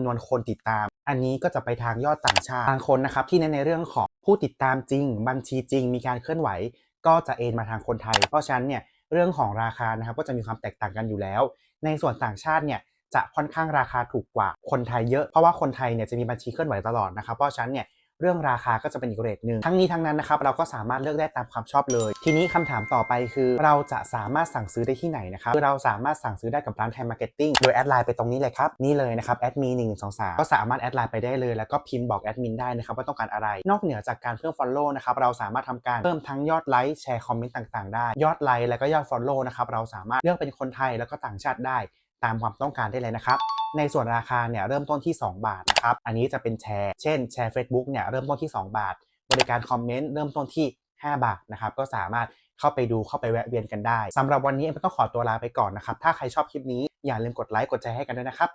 จำนวนคนติดตามอันนี้ก็จะไปทางยอดต่างชาติบางคนนะครับที่เน้นในเรื่องของผู้ติดตามจริงบัญชีจริงมีการเคลื่อนไหวก็จะเอนมาทางคนไทยเพราะฉะนั้นเนี่ยเรื่องของราคานะครับก็จะมีความแตกต่างกันอยู่แล้วในส่วนต่างชาติเนี่ยจะค่อนข้างราคาถูกกว่าคนไทยเยอะเพราะว่าคนไทยเนี่ยจะมีบัญชีเคลื่อนไหวตลอดนะครับเพราะฉะนั้นเนี่ยเรื่องราคาก็จะเป็นอีกเรทหนึ่งทั้งนี้ทั้งนั้นนะครับเราก็สามารถเลือกได้ตามความชอบเลยทีนี้คำถามต่อไปคือเราจะสามารถสั่งซื้อได้ที่ไหนนะครับคือเราสามารถสั่งซื้อได้กับร้านไทยมาร์เก็ตติ้งโดยแอดไลน์ไปตรงนี้เลยครับนี่เลยนะครับแอดมิน1123ก็สามารถแอดไลน์ไปได้เลยแล้วก็พิมพ์บอกแอดมินได้นะครับว่าต้องการอะไรนอกเหนือจากการเพิ่ม follow นะครับเราสามารถทำการเพิ่มทั้งยอดไลค์แชร์คอมเมนต์ต่างๆได้ยอดไลค์แล้วก็ยอด follow นะครับเราสามารถเลือกเป็นคนไทยแล้วก็ต่างชาติได้ตามความต้องการได้เลยนะครับในส่วนราคาเนี่ยเริ่มต้นที่2 บาทนะครับอันนี้จะเป็นแชร์เช่นแชร์ Facebook เนี่ยเริ่มต้นที่2 บาทบริการคอมเมนต์เริ่มต้นที่5 บาทนะครับก็สามารถเข้าไปดูเข้าไปแวะเวียนกันได้สำหรับวันนี้ต้องขอตัวลาไปก่อนนะครับถ้าใครชอบคลิปนี้อย่าลืมกดไลค์กดแชร์ให้กันด้วยนะครับ